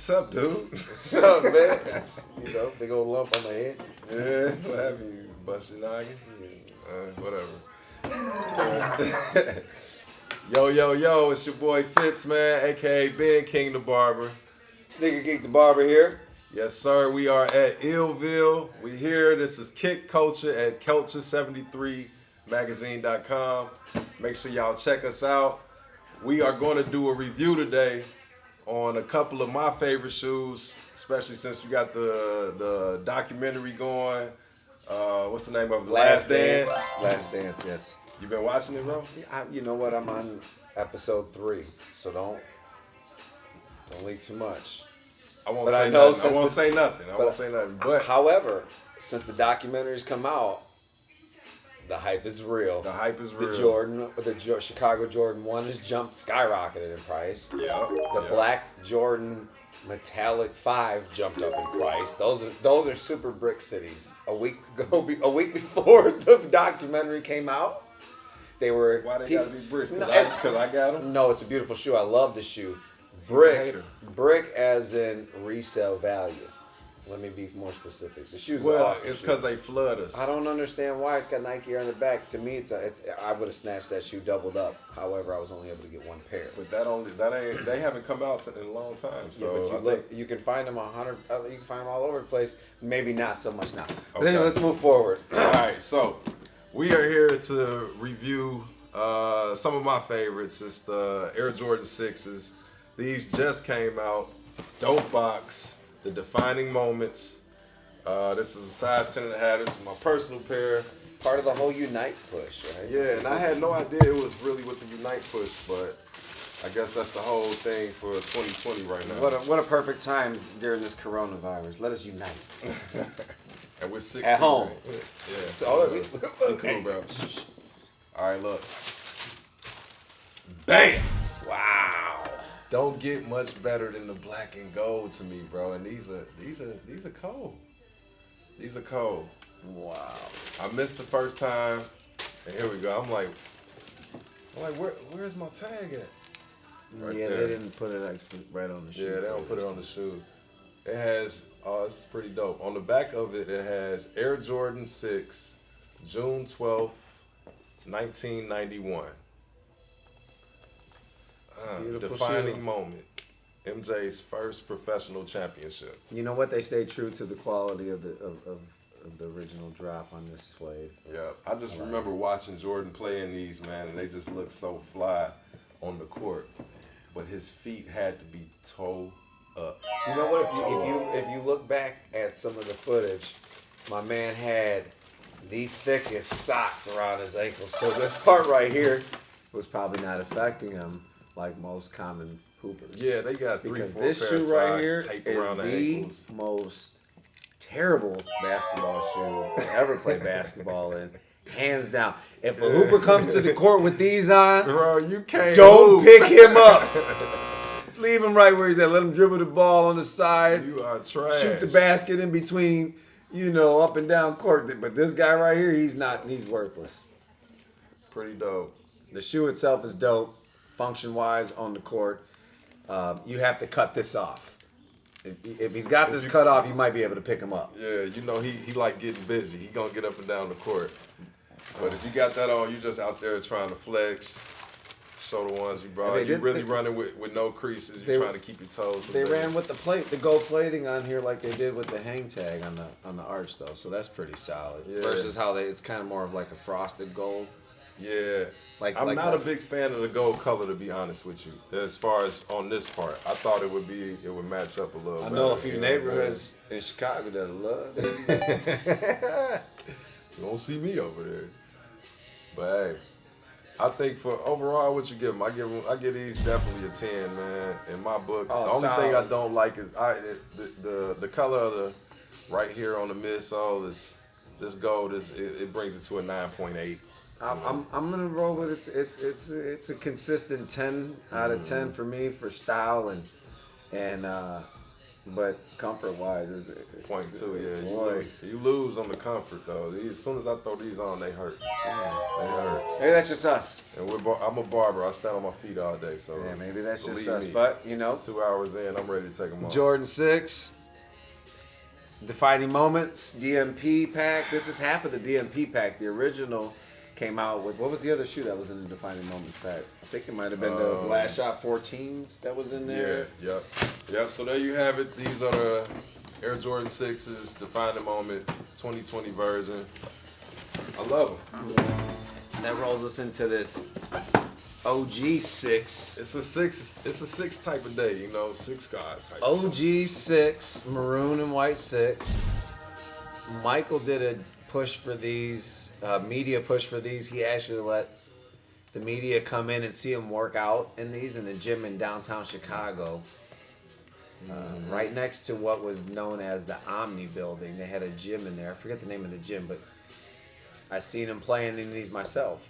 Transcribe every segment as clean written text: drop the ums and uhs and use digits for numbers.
What's up, dude? What's up, man? You know, big old lump on my head. Yeah, what have you? Bust your noggin? Whatever. Yo, it's your boy Fitz, man, a.k.a. Ben King the Barber. Sneaker Geek the Barber here. Yes, sir, we are at Illville. We here. This is Kick Culture at Culture73magazine.com. Make sure y'all check us out. We are going to do a review today on a couple of my favorite shoes, especially since we got the documentary going. What's the name of it? Last Dance. Last Dance, yes. You been watching it, bro? You know what? I'm on episode 3, so don't leak too much. I won't say nothing. I won't say nothing. But however, since the documentary's come out, the hype is real. The Chicago Jordan 1 has skyrocketed in price. Yeah. The black Jordan Metallic 5 jumped up in price. Those are super brick cities. A week before the documentary came out, they were. Why they gotta be bricks? Because I got them. No, it's a beautiful shoe. I love the shoe. Brick as in resale value. Let me be more specific. The shoes are awesome. It's because they flood us. I don't understand why it's got Nike on the back. To me, I would have snatched that shoe doubled up. However, I was only able to get one pair. But they haven't come out in a long time. So yeah, but you can find them you can find them all over the place. Maybe not so much now. But anyway, let's move forward. All right, so we are here to review some of my favorites. It's the Air Jordan 6s. These just came out. Dope box. The defining moments. This is a size 10.5. This is my personal pair. Part of the whole Unite push, right? Yeah, and I had no idea it was really with the Unite push, but I guess that's the whole thing for 2020 right now. What a perfect time during this coronavirus. Let us unite. And we're 6 at home. Right? Yeah. So cool, bro. All right, look. Bam! Wow. Don't get much better than the black and gold to me, bro. And these are cold. These are cold. Wow. I missed the first time, and here we go. I'm like, where's my tag at? Right there. They didn't put it right on the shoe. Yeah, they don't put it on the shoe. It has, this is pretty dope. On the back of it, it has Air Jordan 6, June 12th, 1991. Defining moment. MJ's first professional championship. You know what? They stayed true to the quality of the original drop on this suede. Yeah, I just remember watching Jordan playing these, man, and they just looked so fly on the court. But his feet had to be toe up. You know what? If you look back at some of the footage, my man had the thickest socks around his ankles. So this part right here was probably not affecting him like most common hoopers. Yeah, they got 3-4 this pair shoe of right socks here taped is around the ankles. Most terrible basketball shoe to ever play basketball in. Hands down. If a hooper comes to the court with these on, bro, you can't don't pick him up. Leave him right where he's at. Let him dribble the ball on the side. You are trash. Shoot the basket in between, up and down court. But this guy right here, he's worthless. Pretty dope. The shoe itself is dope. Function-wise on the court, you have to cut this off. If he's got this cut off, you might be able to pick him up. Yeah, he like getting busy. He gonna get up and down the court. But if you got that on, you just out there trying to flex, show the ones you brought. You really running with no creases. You're trying to keep your toes. They ran with the gold plating on here like they did with the hang tag on the arch though, so that's pretty solid. Yeah. Versus how it's kind of more of like a frosted gold. Yeah. I'm not a big fan of the gold color, to be honest with you. As far as on this part, I thought it would match up a little. I know a few neighborhoods in Chicago that love it. You won't see me over there. But hey, I think for overall, what you give them? I give these definitely a 10, man. In my book, the only thing I don't like is the color of the right here on the midsole is this gold it brings it to a 9.8. I'm gonna roll with it. It's a consistent 10 out of 10 for me for style and But comfort-wise, is it? 0.2, yeah. Boy. You lose on the comfort, though. As soon as I throw these on, they hurt. They hurt. Maybe that's just us. And I'm a barber. I stand on my feet all day, so Yeah, maybe that's just believe us. me, But, you know. 2 hours in, I'm ready to take them off. Jordan 6. Defining Moments, DMP pack. This is half of the DMP pack. The original came out with, what was the other shoe that was in the Defining Moments pack? I think it might have been the Blast Shot 14s that was in there. Yeah, yep. So there you have it. These are the Air Jordan 6s, Defining Moment, 2020 version. I love them. And that rolls us into this OG 6. It's a six type of day, you know, 6 God type. OG 6, maroon and white 6. Michael did a push for these, media push for these. He actually let the media come in and see him work out in these in the gym in downtown Chicago. Right next to what was known as the Omni building. They had a gym in there. I forget the name of the gym, but I seen him playing in these myself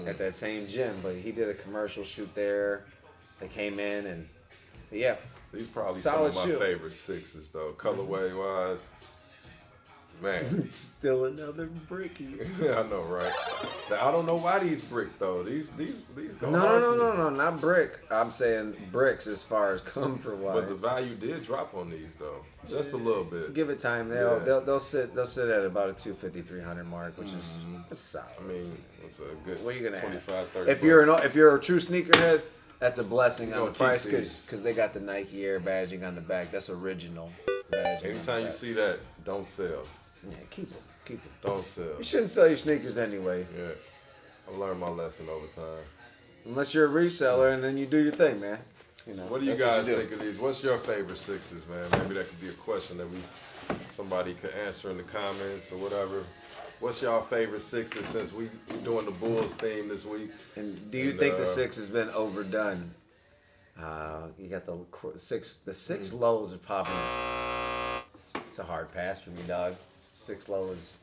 at that same gym. But he did a commercial shoot there. They came in and, yeah. These probably solid some of my shoe. favorite 6s, though, colorway wise. Man. Still another bricky. I know, right? Now, I don't know why these brick, though. These go No, hard to me. not brick. I'm saying bricks as far as comfort wise. But the value did drop on these, though. Just a little bit. Give it time. They'll sit at about a 250, 300 mark, which is solid. I mean, it's a good What are you gonna 25, 30 If bucks. you're a true sneakerhead, that's a blessing You on the gonna keep price these. because they got the Nike Air badging on the back. That's original badging. Anytime you see that, don't sell. yeah, keep them. Don't sell. You shouldn't sell your sneakers anyway, Yeah. I learned my lesson over time. unless you're a reseller and then you do your thing, man. You know. What do you that's guys do. think of these? What's your favorite 6s, man? Maybe that could be a question that somebody could answer in the comments or whatever. What's y'all favorite 6s since we're doing the Bulls theme this week? And do you think the 6 has been overdone? You got the 6. The 6 lows are popping. It's a hard pass for me, dog. 6 lows.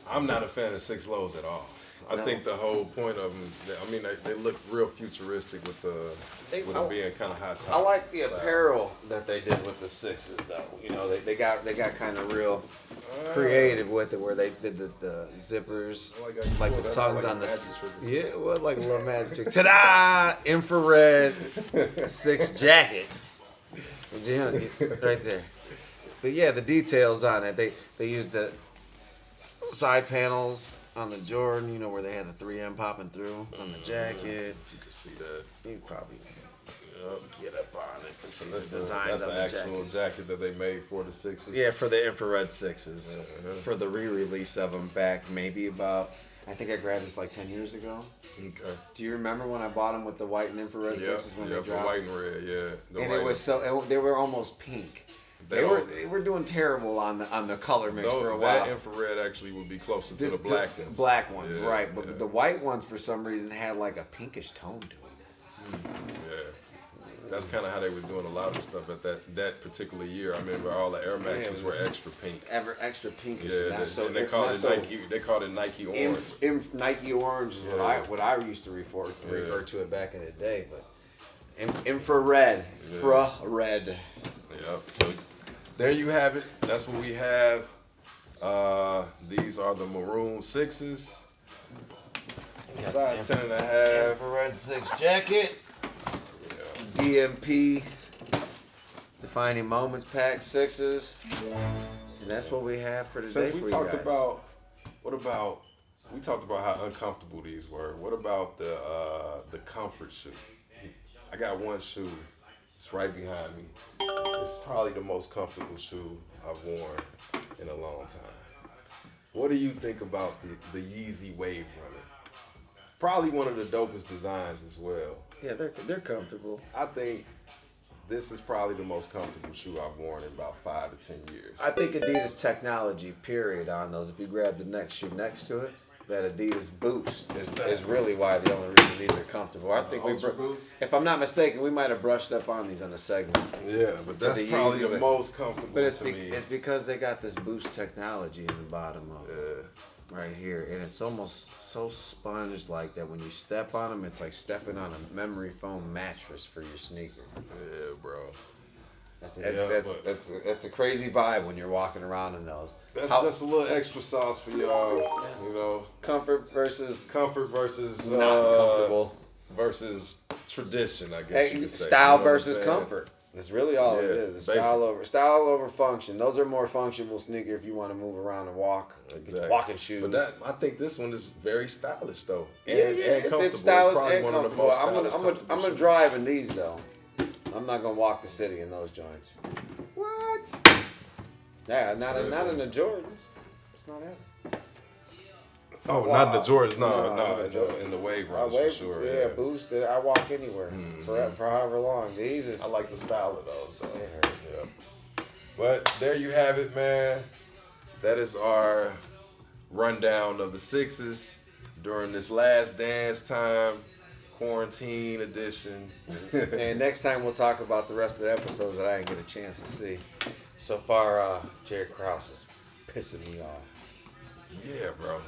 I'm not a fan of 6 lows at all. I No. think the whole point of them, I mean, they look real futuristic with them being kind of high top. I like the style. apparel that they did with the 6s, though. You know, they got kind of real creative with it, where they did the zippers, like the tongues on the yeah, well, like a little magic trick. Ta-da! Infrared 6 jacket, right there. But yeah, the details on it. They used the side panels on the Jordan, you know, where they had the 3M popping through on the jacket. You can see that. You probably Yep. get up on it to see That's the designs on an the actual jacket. jacket that they made for the 6s. Yeah, for the infrared 6s. Yeah. For the re-release of them back maybe about, I think I grabbed this like 10 years ago. Okay. Do you remember when I bought them with the white and infrared 6s when they the dropped? white and red, yeah. The And white it was they were almost pink. They were doing terrible on the color mix for a while. That infrared actually would be closer to the black ones. Black ones, Yeah, right. But yeah. the white ones, for some reason, had like a pinkish tone to them. Yeah. That's kind of how they were doing a lot of stuff at that particular year. I remember all the Air Maxes were extra pink. Extra pinkish. Yeah, and they called it Nike. They called it Nike Orange. Nike Orange is what I used to refer to it back in the day. But infrared, red. Yep. So there you have it. That's what we have. These are the maroon 6s. Size 10 and a half. Infrared 6 jacket. DMP Defining Moments pack 6s. And that's what we have for today. Since we for talked you guys. about, we talked about how uncomfortable these were. What about the comfort shoe? I got one shoe. It's right behind me. It's probably the most comfortable shoe I've worn in a long time. What do you think about the Yeezy Wave Runner? Probably one of the dopest designs as well. Yeah, they're comfortable. I think this is probably the most comfortable shoe I've worn in about 5 to 10 years. I think Adidas technology, period, on those. If you grab the next shoe next to it, that Adidas Boost is really why the only reason these are comfortable. I think Ultra Boost? if I'm not mistaken, we might have brushed up on these on the segment. Yeah, but that's the probably Yeezy, the most comfortable But it's to me. it's because they got this Boost technology in the bottom of it. Right here, and it's almost so sponge like that when you step on them, it's like stepping on a memory foam mattress for your sneaker. Yeah, bro. That's a crazy vibe when you're walking around in those. That's just a little extra sauce for y'all. You know, comfort versus not comfortable versus tradition. I guess you could say. Style you know versus comfort. That's really all it is. It's style over function. Those are more functional sneaker if you want to move around and walk. Exactly. Walking shoes. But I think this one is very stylish though. And comfortable. It's stylish and comfortable. I'm gonna drive in these though. I'm not gonna walk the city in those joints. What? Yeah, not in the Jordans. It's not happening. Oh, not the Jordans. No, in the wave runs for sure. Yeah, boost. I walk anywhere for however long. These is. I like the style of those though. Yeah. But there you have it, man. That is our rundown of the Sixes during this last dance time quarantine edition. And next time we'll talk about the rest of the episodes that I didn't get a chance to see. So far, Jerry Krause is pissing me off. Yeah, bro.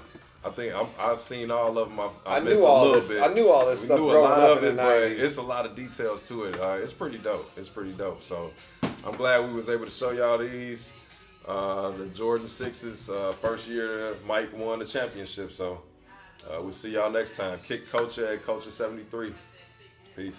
I think I've seen all of them. I knew all this stuff growing up in the 90s. It's a lot of details to it. It's pretty dope. So I'm glad we was able to show y'all these. The Jordan 6s, first year Mike won the championship. So we'll see y'all next time. Kick Culture at Culture 73. Peace.